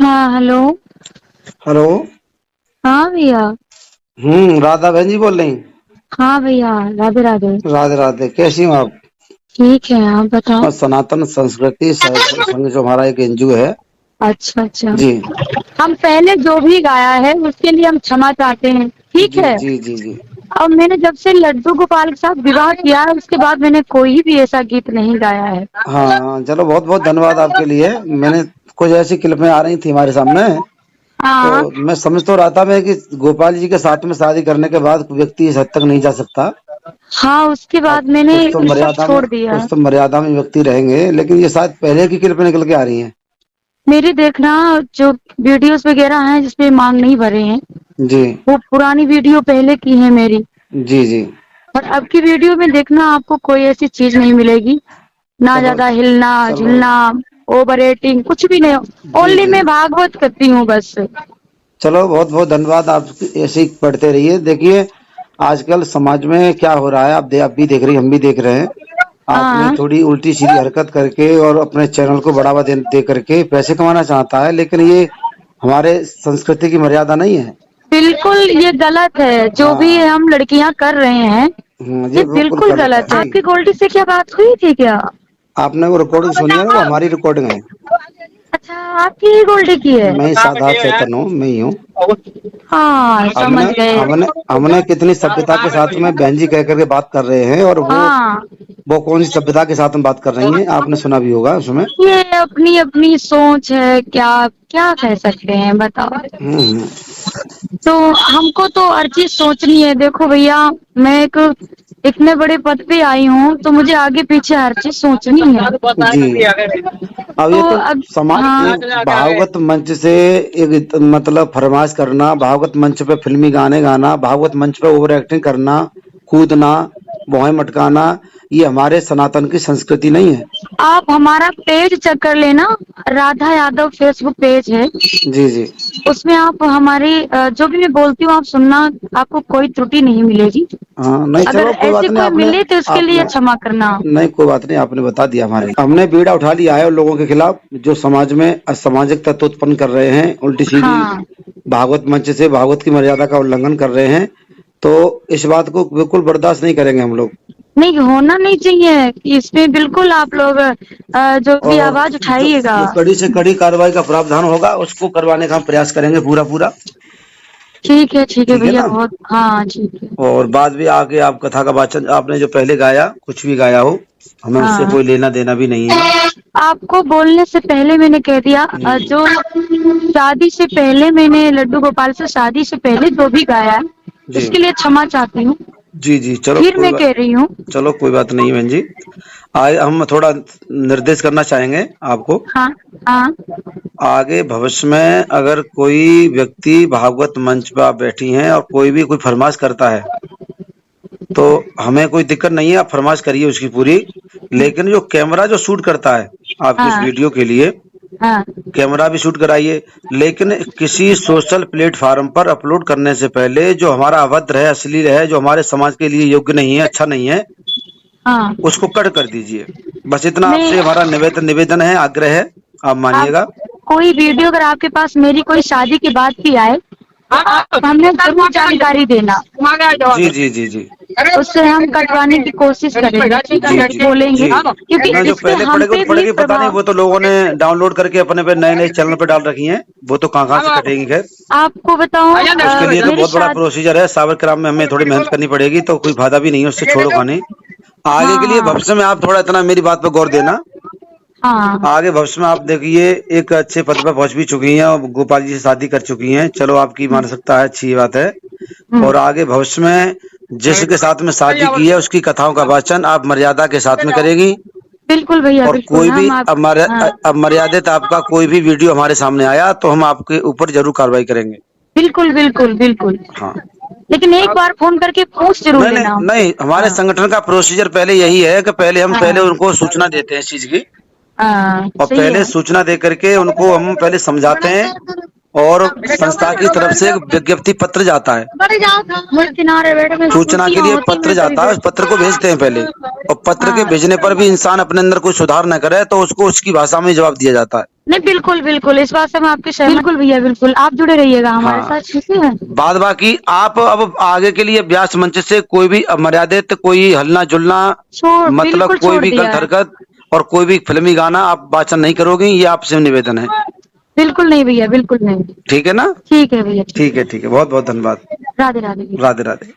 हाँ hello. Hello. हाँ भैया। राधा बहन जी बोल रही? हाँ भैया, राधे राधे। राधे राधे, कैसी हो आप? ठीक है, आप बताओ। और सनातन संस्कृति संघ जो हमारा एक एनजीओ है। अच्छा अच्छा। जी हम पहले जो भी गाया है उसके लिए हम क्षमा चाहते हैं, ठीक जी है। जी जी जी। और मैंने जब से लड्डू गोपाल के साथ विवाह किया है उसके बाद मैंने कोई भी ऐसा गीत नहीं गाया है। हाँ चलो, बहुत बहुत धन्यवाद आपके लिए। मैंने कुछ ऐसी क्लिपें आ रही थी हमारे सामने, तो हाँ मैं समझ तो रहा था मैं कि गोपाल जी के साथ में शादी करने के बाद व्यक्ति इस हद तक नहीं जा सकता। हाँ, उसके अब बाद मैंने ये सब छोड़ दिया। कुछ तो मर्यादा में व्यक्ति रहेंगे, लेकिन ये शायद पहले की क्लिपें निकल के आ रही हैं। मेरी देखना, जो वीडियोस वगैरह हैं जिसपे मांग नहीं भरे हैं, जी वो पुरानी वीडियो पहले की है मेरी। जी जी। और अब की वीडियो में देखना आपको कोई ऐसी चीज नहीं मिलेगी, ना चलो ज्यादा हिलना चलो। झुलना, ओवर रेटिंग कुछ भी नहीं। जी ओनली जी। मैं भागवत करती हूँ बस। चलो बहुत बहुत धन्यवाद, आप ऐसे ही पढ़ते रहिए। देखिए आजकल समाज में क्या हो रहा है, आप भी देख रही, हम भी देख रहे हैं। आपने हाँ थोड़ी उल्टी सीधी हरकत करके और अपने चैनल को बढ़ावा दे करके पैसे कमाना चाहता है, लेकिन ये हमारे संस्कृति की मर्यादा नहीं है। बिल्कुल, ये गलत है जो भी हाँ। हम लड़कियां कर रहे हैं। ये ये बिल्कुल बिल्कुल गलत है गलत है। जी। आपकी गोल्डी से क्या बात हुई थी क्या? आपने वो रिकॉर्डिंग सुनी है ना, वो हमारी रिकॉर्डिंग है। अच्छा, आपकी ही गोल्डी की है। मैं ही साधार चेतन हूँ, मैं ही हूँ। हाँ हमने समझ गए। हमने हमने कितनी सभ्यता के साथ में बहन जी कह करके बात कर रहे हैं, और हाँ, वो कौन सी सभ्यता के साथ में बात कर रही हैं, आपने सुना भी होगा उसमें। ये अपनी अपनी सोच है, क्या क्या कह सकते हैं बताओ। हम्म। तो हमको तो हर चीज सोचनी है। देखो भैया, मैं एक इतने बड़े पद पे आई हूँ तो मुझे आगे पीछे हर चीज सोचनी है। जी। अब तो ये तो अब समाज हाँ एक भागवत मंच से एक मतलब फरमाइश करना, भागवत मंच पे फिल्मी गाने गाना, भागवत मंच पे ओवर एक्टिंग करना, कूदना, भौहें मटकाना, ये हमारे सनातन की संस्कृति नहीं है। आप हमारा पेज चेक कर लेना, राधा यादव फेसबुक पेज है। जी जी। उसमें आप हमारी जो भी मैं बोलती हूँ आप सुनना, आपको कोई त्रुटि नहीं मिलेगी। हाँ नहीं, अगर चलो कोई बात ऐसे नहीं। कोई आपने मिले तो उसके लिए आपने क्षमा करना। नहीं, कोई बात नहीं, आपने बता दिया। हमारे हमने बीड़ा उठा लिया है उन लोगों के खिलाफ जो समाज में असामाजिक तत्व उत्पन्न कर रहे हैं, उल्टी सीधी हाँ, भागवत मंच से भागवत की मर्यादा का उल्लंघन कर रहे हैं। तो इस बात को बिल्कुल बर्दाश्त नहीं करेंगे हम लोग। नहीं होना नहीं चाहिए। इसमें बिल्कुल आप लोग जो भी और आवाज उठाइएगा। जो कड़ी से कड़ी कार्रवाई का प्रावधान होगा उसको करवाने का हम प्रयास करेंगे पूरा पूरा। ठीक है ठीक है भैया, ना। बहुत हाँ ठीक है। और बाद में आके आप कथा का वाचन, आपने जो पहले गाया, कुछ भी गाया हो, हमें उससे हाँ, कोई लेना देना भी नहीं है। आपको बोलने से पहले मैंने कह दिया, जो शादी से पहले मैंने लड्डू गोपाल से शादी से पहले जो भी गाया है जी उसके लिए क्षमा चाहती हूँ। जी जी। चलो फिर मैं कह रही हूँ। चलो कोई बात नहीं बहन जी। आगे हम थोड़ा निर्देश करना चाहेंगे आपको। हाँ हाँ आगे भविष्य में अगर कोई व्यक्ति भागवत मंच पर आप बैठी हैं और कोई भी कोई फरमाइश करता है, तो हमें कोई दिक्कत नहीं है, आप फरमाइश करिए उसकी पूरी। लेकिन जो कैमरा जो शूट करता है आपकी उस हाँ वीडियो के लिए, हाँ कैमरा भी शूट कराइए। लेकिन किसी सोशल प्लेटफार्म पर अपलोड करने से पहले जो हमारा अभद्र है, अश्लील है, जो हमारे समाज के लिए योग्य नहीं है, अच्छा नहीं है, हाँ। उसको कट कर दीजिए। बस इतना मैं आपसे हमारा निवेदन है, आग्रह है, आप आप मानिएगा। कोई वीडियो अगर आपके पास मेरी कोई शादी की बात की आए तो हमें जरूर जानकारी देना। जी जी जी जी उससे हम कटवाने की कोशिश करेंगे, ठीक जी है, जी बोलेंगे। जी। क्योंकि ना जो इससे पहले हम पे भी पड़ेगी पता नहीं, प्रभाव। वो तो लोगों ने डाउनलोड करके अपने पे नए नए चैनल पे डाल रखी हैं, वो तो कहाँ कहाँ से कटेंगी। खैर, आपको बताऊं, उसके लिए तो मेरी बहुत बड़ा शादी। प्रोसीजर है, साइबर क्राइम में हमें थोड़ी मेहनत करनी पड़ेगी, तो कोई फायदा भी नहीं है उससे, छोड़ो खाने। आगे हाँ के लिए हाँ भविष्य में आप थोड़ा इतना मेरी बात पर गौर देना। हाँ आगे भविष्य में आप देखिए एक अच्छे पद पर पहुंच भी चुकी हैं और गोपाल जी से शादी कर चुकी हैं, चलो आपकी मानसिकता है, अच्छी बात है। हम्म, और आगे भविष्य में जिसके साथ में शादी की है उसकी कथाओं का वाचन आप मर्यादा के साथ में करेगी। बिल्कुल भैया और बिल्कुल। कोई भी हम आप हाँ, अब मर्यादित आपका कोई भी वीडियो हमारे सामने आया तो हम आपके ऊपर जरूर कार्रवाई करेंगे। बिल्कुल बिल्कुल बिल्कुल। हाँ। लेकिन एक बार फोन करके पूछ जरूर नहीं नहीं लेना हमसे। नहीं, हमारे हाँ संगठन का प्रोसीजर पहले यही है कि पहले हाँ उनको सूचना देते हैं इस चीज की, हाँ, और सही पहले है। सूचना दे करके उनको हम पहले समझाते हैं, और संस्था की तरफ से एक विज्ञप्ति पत्र जाता है, सूचना के लिए पत्र जाता है, उस पत्र को भेजते हैं पहले, और पत्र के भेजने पर भी इंसान अपने अंदर कोई सुधार न करे तो उसको उसकी भाषा में जवाब दिया जाता है। नहीं, बिल्कुल बिल्कुल, इस बात से मैं आपके सहमत। बिल्कुल भैया, बिल्कुल, आप जुड़े रहिएगा हमारे हाँ। साथ, ठीक है। बाद बाकी आप अब आगे के लिए व्यास मंच से कोई भी अमर्यादित, कोई हलना जुलना, मतलब बिल्कुल कोई छोड़ भी दिया गलत है। हरकत और कोई भी फिल्मी गाना आप वाचन नहीं करोगी, ये आपसे निवेदन है। बिल्कुल नहीं भैया, बिल्कुल नहीं। ठीक है ना? ठीक है भैया, ठीक है, ठीक है, बहुत बहुत धन्यवाद। राधे राधे भैया। राधे राधे।